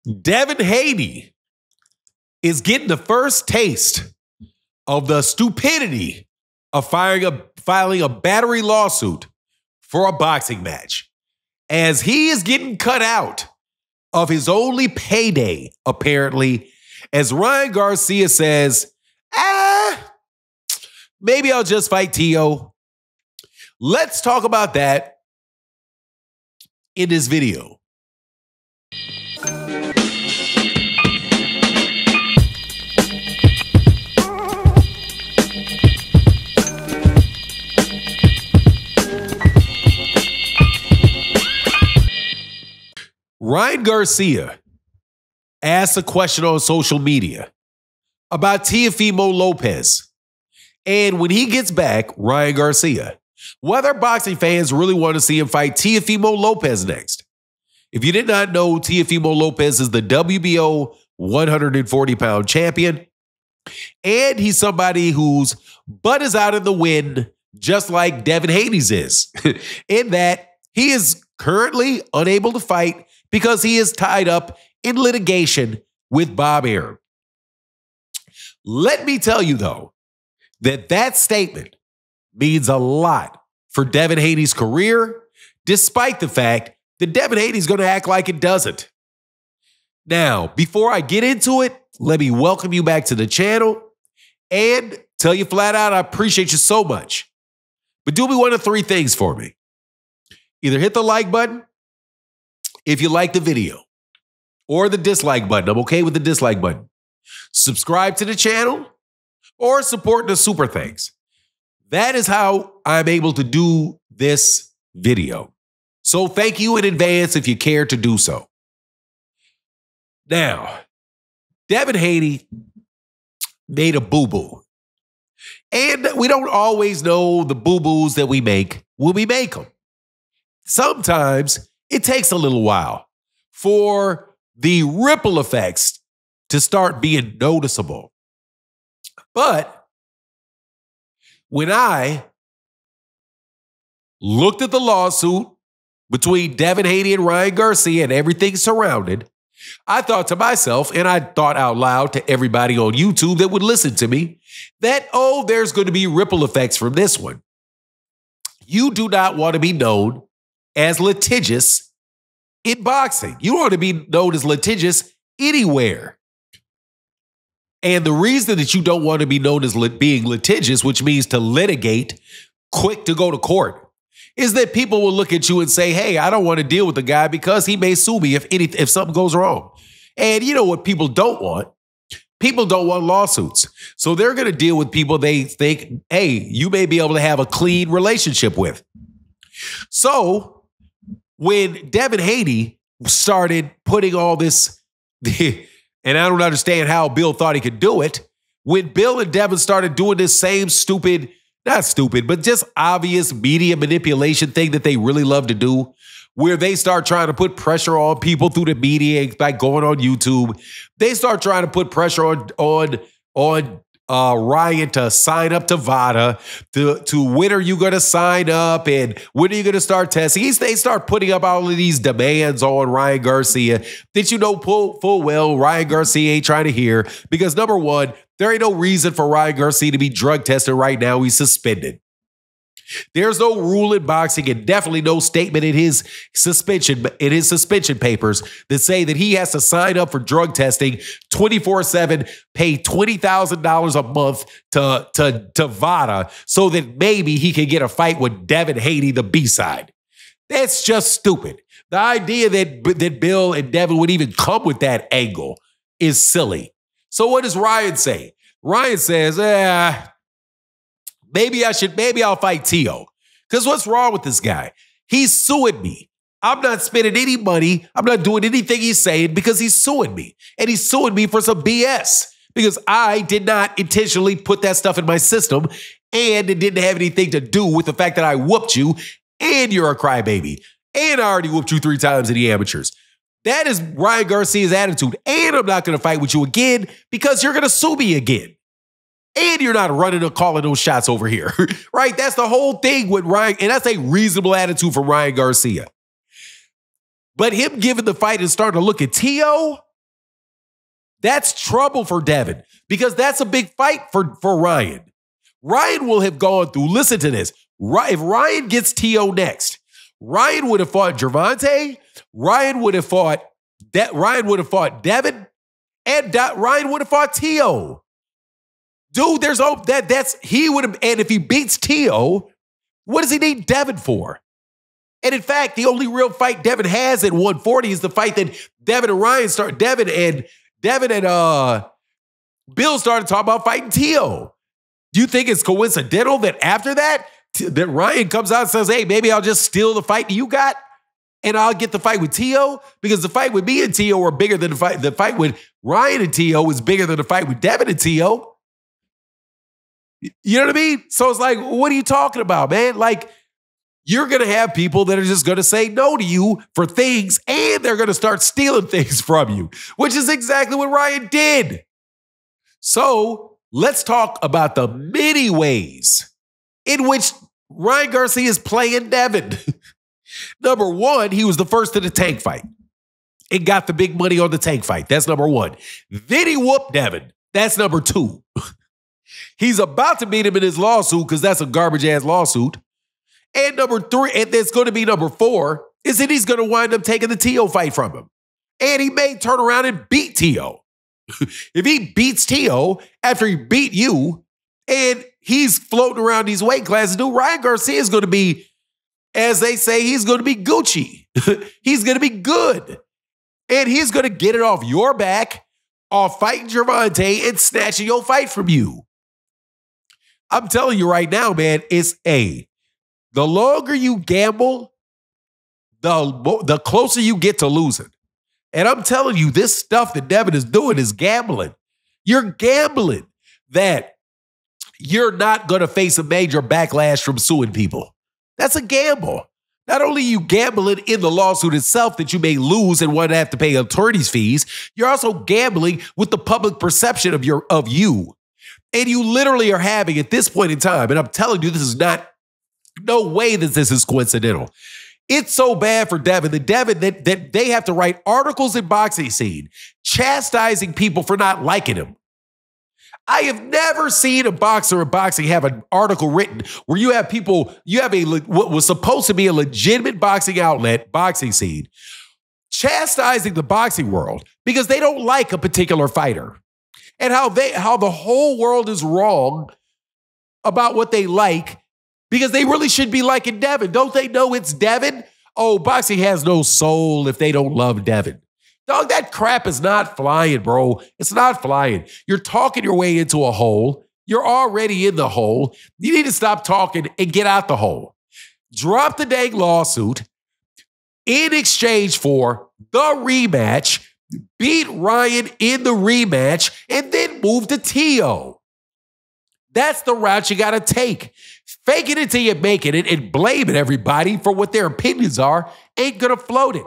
Devin Haney is getting the first taste of the stupidity of filing a battery lawsuit for a boxing match, as he is getting cut out of his only payday, apparently, as Ryan Garcia says, maybe I'll just fight Teo. Let's talk about that in this video. Ryan Garcia asked a question on social media about Teofimo Lopez. And when he gets back, Ryan Garcia, whether boxing fans really want to see him fight Teofimo Lopez next. If you did not know, Teofimo Lopez is the WBO 140-pound champion. And he's somebody whose butt is out in the wind, just like Devin Haney's is, in that he is currently unable to fight because he is tied up in litigation with Bob Arum. Let me tell you, though, that statement means a lot for Devin Haney's career, despite the fact that Devin Haney's going to act like it doesn't. Now, before I get into it, let me welcome you back to the channel and tell you flat out I appreciate you so much. But do me one of three things for me. Either hit the like button if you like the video, or the dislike button. I'm okay with the dislike button. Subscribe to the channel, or support the super thanks. That is how I'm able to do this video. So thank you in advance if you care to do so. Now, Devin Haney made a boo-boo. And we don't always know the boo-boos that we make when we make them. Sometimes it takes a little while for the ripple effects to start being noticeable. But when I looked at the lawsuit between Devin Haney and Ryan Garcia and everything surrounded, I thought to myself, and I thought out loud to everybody on YouTube that would listen to me, that, oh, there's going to be ripple effects from this one. You do not want to be known as litigious in boxing. You want to be known as litigious anywhere. And the reason that you don't want to be known as being litigious, which means to litigate, quick to go to court, is that people will look at you and say, hey, I don't want to deal with the guy because he may sue me if something goes wrong. And you know what people don't want? People don't want lawsuits. So they're going to deal with people they think, hey, you may be able to have a clean relationship with. So when Devin Haney started putting all this, and I don't understand how Bill thought he could do it, when Bill and Devin started doing this same stupid, not stupid, but just obvious media manipulation thing that they really love to do, where they start trying to put pressure on people through the media, like going on YouTube. They start trying to put pressure on Ryan to sign up to VADA, to when are you going to sign up and when are you going to start testing? They start putting up all of these demands on Ryan Garcia that you know full well Ryan Garcia ain't trying to hear, because number one, there ain't no reason for Ryan Garcia to be drug tested right now. He's suspended. There's no rule in boxing and definitely no statement in his suspension papers that say that he has to sign up for drug testing 24/7, pay $20,000 a month to VADA so that maybe he can get a fight with Devin Haney, the B-side. That's just stupid. The idea that Bill and Devin would even come with that angle is silly. So what does Ryan say? Ryan says, maybe I'll fight Teo. Because what's wrong with this guy? He's suing me. I'm not spending any money. I'm not doing anything he's saying because he's suing me. And he's suing me for some BS because I did not intentionally put that stuff in my system, and it didn't have anything to do with the fact that I whooped you and you're a crybaby. And I already whooped you 3 times in the amateurs. That is Ryan Garcia's attitude. And I'm not going to fight with you again because you're going to sue me again. And you're not running or calling those shots over here, right? That's the whole thing with Ryan. And that's a reasonable attitude from Ryan Garcia. But him giving the fight and starting to look at Teo, That's trouble for Devin because that's a big fight for Ryan. Ryan will have gone through, listen to this. If Ryan gets T.O. next, Ryan would have fought Gervonta, Ryan would have fought Devin, and Ryan would have fought T.O. Dude, there's he would have, and if he beats T.O., what does he need Devin for? And in fact, the only real fight Devin has at 140 is the fight that Devin and Bill started talking about fighting T.O. Do you think it's coincidental that after that Ryan comes out and says, hey, maybe I'll just steal the fight you got and I'll get the fight with T.O.? Because the fight with me and T.O. are bigger than the fight with Ryan and T.O. is bigger than the fight with Devin and T.O. You know what I mean? So it's like, what are you talking about, man? Like, you're going to have people that are just going to say no to you for things, and they're going to start stealing things from you, which is exactly what Ryan did. So let's talk about the many ways in which Ryan Garcia is playing Devin. Number one, he was the first in the tank fight and got the big money on the tank fight. That's number one. Then he whooped Devin. That's number two. He's about to beat him in his lawsuit because that's a garbage-ass lawsuit. And number three, and that's going to be number four, is that he's going to wind up taking the T.O. fight from him. And he may turn around and beat T.O. If he beats T.O. after he beat you and he's floating around these weight classes, dude, Ryan Garcia is going to be, as they say, he's going to be Gucci. He's going to be good. And he's going to get it off your back, off fighting Gervonta and snatching your fight from you. I'm telling you right now, man, the longer you gamble, the closer you get to losing. And I'm telling you, this stuff that Devin is doing is gambling. You're gambling that you're not going to face a major backlash from suing people. That's a gamble. Not only are you gambling in the lawsuit itself that you may lose and want to have to pay attorney's fees, you're also gambling with the public perception of you. And you literally are having, at this point in time, and I'm telling you, this is no way that this is coincidental. It's so bad for Devin that they have to write articles in Boxing Scene chastising people for not liking him. I have never seen a boxer in boxing have an article written where you have what was supposed to be a legitimate boxing outlet, Boxing Scene, chastising the boxing world because they don't like a particular fighter. And how the whole world is wrong about what they like because they really should be liking Devin. Don't they know it's Devin? Oh, boxing has no soul if they don't love Devin. Dog, that crap is not flying, bro. It's not flying. You're talking your way into a hole. You're already in the hole. You need to stop talking and get out the hole. Drop the dang lawsuit in exchange for the rematch, beat Ryan in the rematch, and then move to T.O. That's the route you got to take. Faking it till you make it and blaming everybody for what their opinions are ain't going to float it.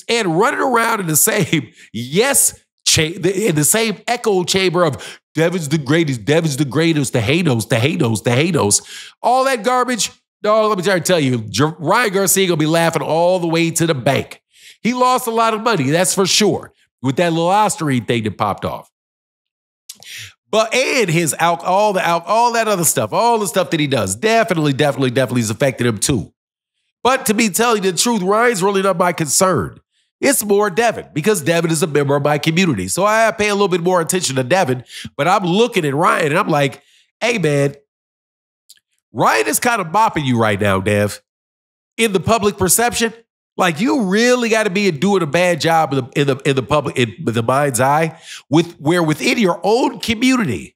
And running around in the same in the same echo chamber of Devin's the greatest, the Hanos, all that garbage. No, let me tell you, Ryan Garcia going to be laughing all the way to the bank. He lost a lot of money, that's for sure, with that little Listerine thing that popped off. And his all that other stuff, all the stuff that he does, definitely has affected him too. But to be telling you the truth, Ryan's really not my concern. It's more Devin, because Devin is a member of my community. So I pay a little bit more attention to Devin, but I'm looking at Ryan and I'm like, hey man, Ryan is kind of mopping you right now, Dev. In the public perception, like you really got to be doing a bad job in the public, in the mind's eye, where within your own community,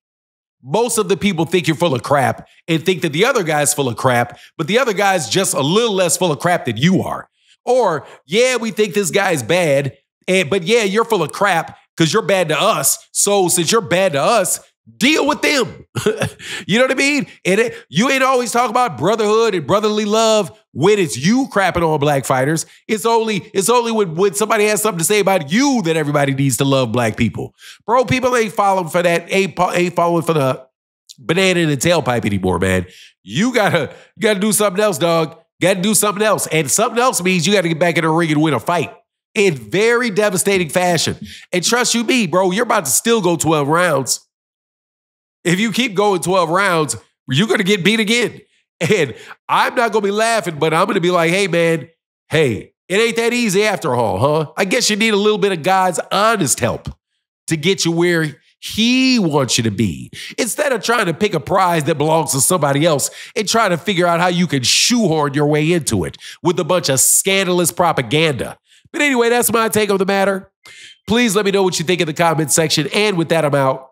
most of the people think you're full of crap and think that the other guy's full of crap, but the other guy's just a little less full of crap than you are. Or, yeah, we think this guy's bad, but yeah, you're full of crap because you're bad to us. So since you're bad to us, deal with them. You know what I mean? And you ain't always talk about brotherhood and brotherly love when it's you crapping on black fighters. It's only when somebody has something to say about you that everybody needs to love black people. Bro, people ain't following for that, ain't following for the banana in the tailpipe anymore, man. You gotta do something else, dog. Got to do something else. And something else means you got to get back in the ring and win a fight. in very devastating fashion. And trust you me, bro, you're about to still go 12 rounds. If you keep going 12 rounds, you're going to get beat again. And I'm not going to be laughing, but I'm going to be like, hey, man, hey, it ain't that easy after all, huh? I guess you need a little bit of God's honest help to get you where he wants you to be. Instead of trying to pick a prize that belongs to somebody else and trying to figure out how you can shoehorn your way into it with a bunch of scandalous propaganda. But anyway, that's my take on the matter. Please let me know what you think in the comment section. And with that, I'm out.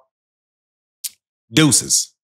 Deuces.